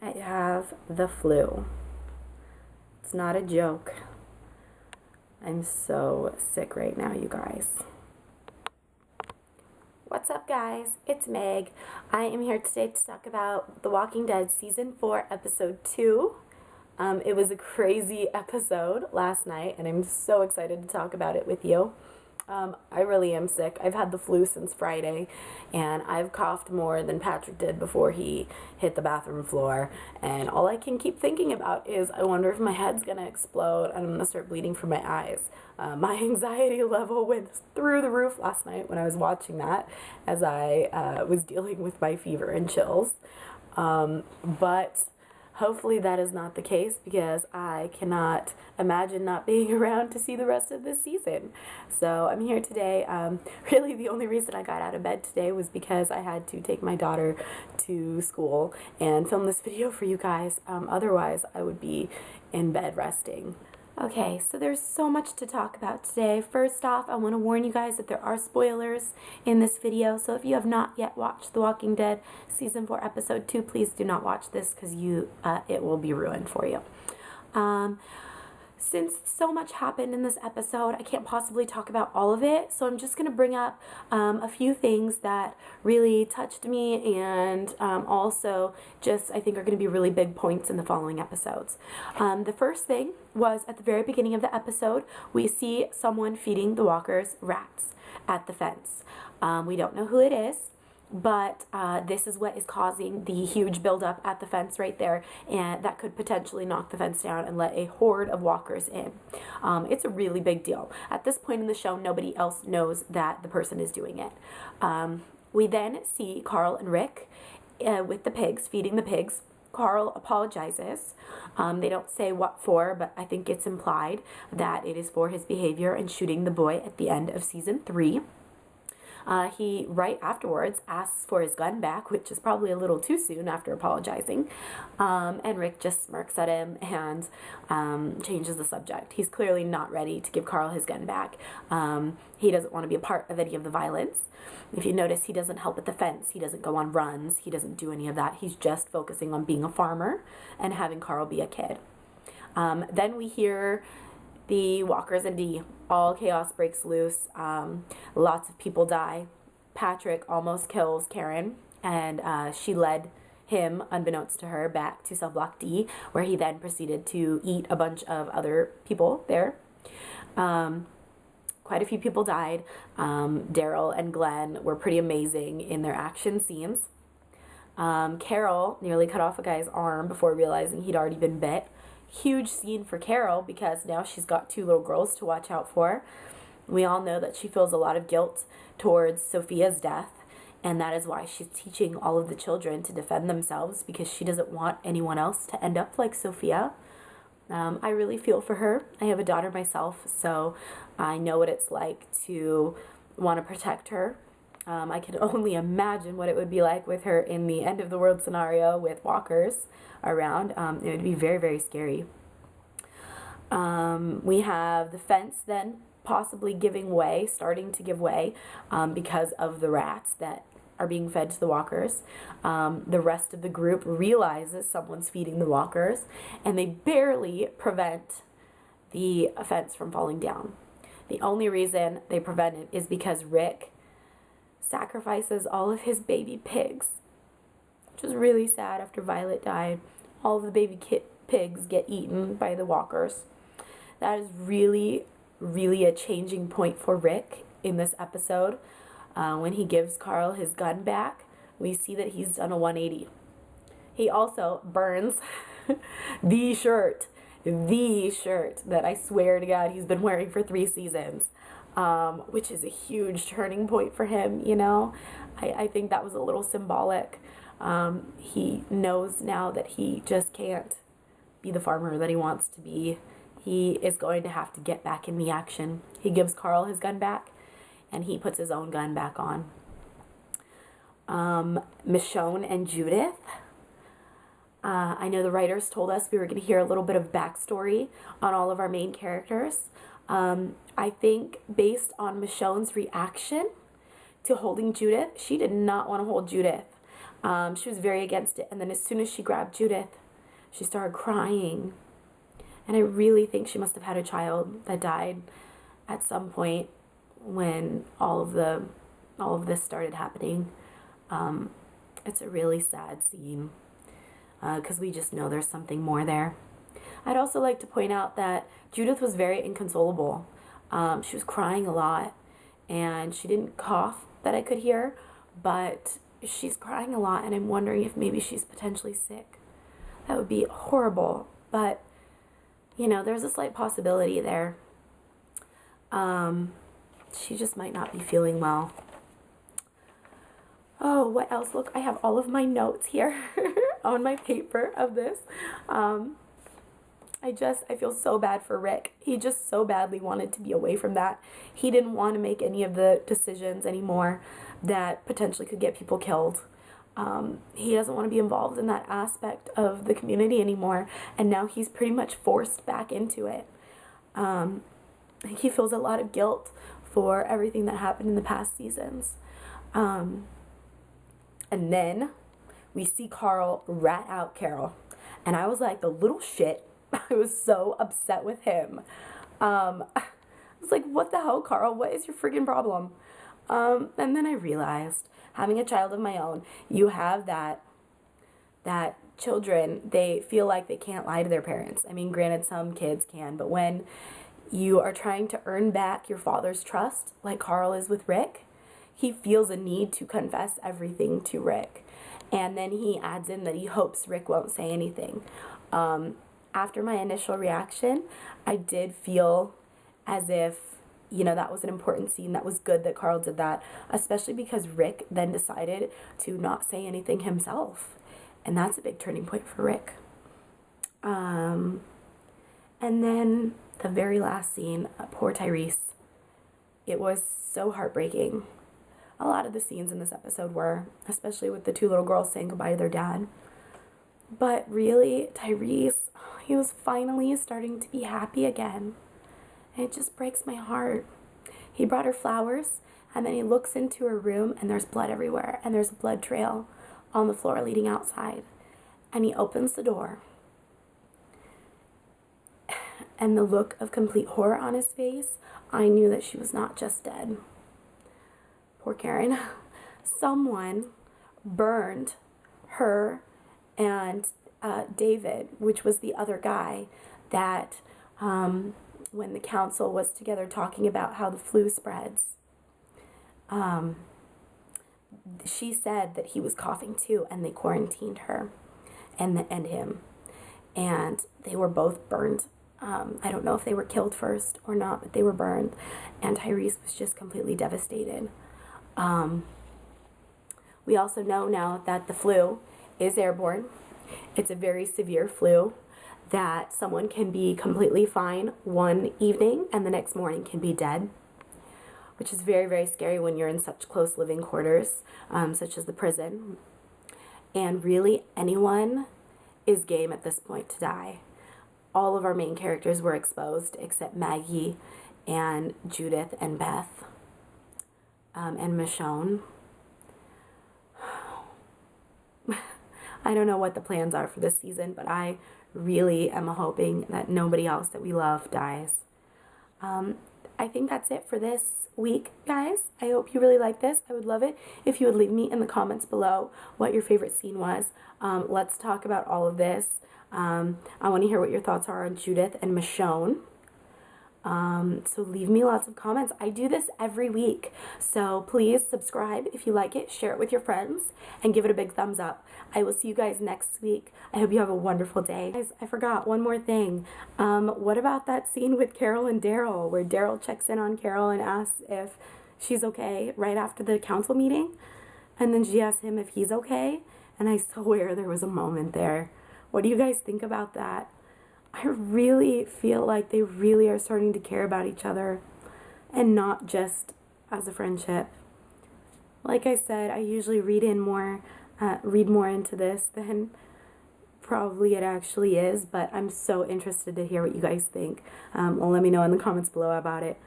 I have the flu. It's not a joke. I'm so sick right now, you guys. What's up, guys? It's Meg. I am here today to talk about The Walking Dead Season 4, Episode 2. It was a crazy episode last night, and I'm so excited to talk about it with you. I really am sick. I've had the flu since Friday, and I've coughed more than Patrick did before he hit the bathroom floor. And all I can keep thinking about is, I wonder if my head's gonna explode and I'm gonna start bleeding from my eyes. My anxiety level went through the roof last night when I was watching that, as I was dealing with my fever and chills. But hopefully that is not the case, because I cannot imagine not being around to see the rest of this season. So I'm here today. Really the only reason I got out of bed today was because I had to take my daughter to school and film this video for you guys. Otherwise I would be in bed resting. Okay, so there's so much to talk about today. First off, I want to warn you guys that there are spoilers in this video. So if you have not yet watched The Walking Dead Season 4 Episode 2, please do not watch this, because it will be ruined for you. Since so much happened in this episode, I can't possibly talk about all of it, so I'm just going to bring up a few things that really touched me, and also just I think are going to be really big points in the following episodes. The first thing was at the very beginning of the episode, we see someone feeding the walkers rats at the fence. We don't know who it is, but this is what is causing the huge buildup at the fence right there, and that could potentially knock the fence down and let a horde of walkers in. It's a really big deal. At this point in the show, nobody else knows that the person is doing it. We then see Carl and Rick with the pigs, feeding the pigs. Carl apologizes. They don't say what for, but I think it's implied that it is for his behavior and shooting the boy at the end of Season 3. He, right afterwards, asks for his gun back, which is probably a little too soon after apologizing. And Rick just smirks at him and changes the subject. He's clearly not ready to give Carl his gun back. He doesn't want to be a part of any of the violence. If you notice, he doesn't help at the fence. He doesn't go on runs. He doesn't do any of that. He's just focusing on being a farmer and having Carl be a kid. Then we hear the walkers and D. All chaos breaks loose. Lots of people die. Patrick almost kills Karen, and she led him, unbeknownst to her, back to cell block D, where he then proceeded to eat a bunch of other people there. Quite a few people died. Daryl and Glenn were pretty amazing in their action scenes. Carol nearly cut off a guy's arm before realizing he'd already been bit. Huge scene for Carol, because now she's got 2 little girls to watch out for. We all know that she feels a lot of guilt towards Sophia's death, and that is why she's teaching all of the children to defend themselves, because she doesn't want anyone else to end up like Sophia. I really feel for her. I have a daughter myself, so I know what it's like to want to protect her. I can only imagine what it would be like with her in the end of the world scenario with walkers around. It would be very, very scary. We have the fence then possibly giving way, starting to give way, because of the rats that are being fed to the walkers. The rest of the group realizes someone's feeding the walkers, and they barely prevent the fence from falling down. The only reason they prevent it is because Rick sacrifices all of his baby pigs, which is really sad. After Violet died, all of the baby pigs get eaten by the walkers. That is really, really a changing point for Rick in this episode. When he gives Carl his gun back, we see that he's done a 180. He also burns the shirt that I swear to God he's been wearing for 3 seasons. Which is a huge turning point for him, you know. I think that was a little symbolic. He knows now that he just can't be the farmer that he wants to be. He is going to have to get back in the action. He gives Carl his gun back, and he puts his own gun back on. Michonne and Judith. I know the writers told us we were going to hear a little bit of backstory on all of our main characters. I think based on Michonne's reaction to holding Judith, she did not want to hold Judith. She was very against it. And then as soon as she grabbed Judith, she started crying. And I really think she must have had a child that died at some point when all of this started happening. It's a really sad scene because we just know there's something more there. I'd also like to point out that Judith was very inconsolable. She was crying a lot, and she didn't cough that I could hear, but she's crying a lot, and I'm wondering if maybe she's potentially sick. That would be horrible, but you know, there's a slight possibility there. She just might not be feeling well. Oh, what else? Look, I have all of my notes here on my paper of this. I feel so bad for Rick. He just so badly wanted to be away from that. He didn't want to make any of the decisions anymore that potentially could get people killed. He doesn't want to be involved in that aspect of the community anymore, and now he's pretty much forced back into it. He feels a lot of guilt for everything that happened in the past seasons. And then we see Carl rat out Carol, and I was like, the little shit. I was so upset with him. I was like, what the hell, Carl? What is your freaking problem? And then I realized, having a child of my own, you have that children, they feel like they can't lie to their parents. I mean, granted, some kids can, but when you are trying to earn back your father's trust, like Carl is with Rick, he feels a need to confess everything to Rick. And then he adds in that he hopes Rick won't say anything. After my initial reaction, I did feel as if, you know, that was an important scene. That was good that Carl did that, especially because Rick then decided to not say anything himself. And that's a big turning point for Rick. And then the very last scene, poor Tyrese. It was so heartbreaking. A lot of the scenes in this episode were, especially with the two little girls saying goodbye to their dad. But really, Tyrese, he was finally starting to be happy again. And it just breaks my heart. He brought her flowers, and then he looks into her room, and there's blood everywhere, and there's a blood trail on the floor leading outside. And he opens the door. And the look of complete horror on his face, I knew that she was not just dead. Poor Karen. Someone burned her and David, which was the other guy that when the council was together talking about how the flu spreads, she said that he was coughing too, and they quarantined her and him, and they were both burned. I don't know if they were killed first or not, but they were burned, and Tyrese was just completely devastated. We also know now that the flu is airborne. It's a very severe flu that someone can be completely fine one evening and the next morning can be dead, which is very, very scary when you're in such close living quarters, such as the prison. And really, anyone is game at this point to die. All of our main characters were exposed except Maggie and Judith and Beth and Michonne. I don't know what the plans are for this season, but I really am hoping that nobody else that we love dies. I think that's it for this week, guys. I hope you really like this. I would love it if you would leave me in the comments below what your favorite scene was. Let's talk about all of this. I want to hear what your thoughts are on Judith and Michonne. So leave me lots of comments. I do this every week, so please subscribe if you like it, share it with your friends, and give it a big thumbs up. I will see you guys next week. I hope you have a wonderful day. Guys, I forgot one more thing. What about that scene with Carol and Daryl, where Daryl checks in on Carol and asks if she's okay right after the council meeting, and then she asks him if he's okay, and I swear there was a moment there. What do you guys think about that? I really feel like they really are starting to care about each other and not just as a friendship. Like I said, I usually read more into this than probably it actually is, but I'm so interested to hear what you guys think. Well, let me know in the comments below about it.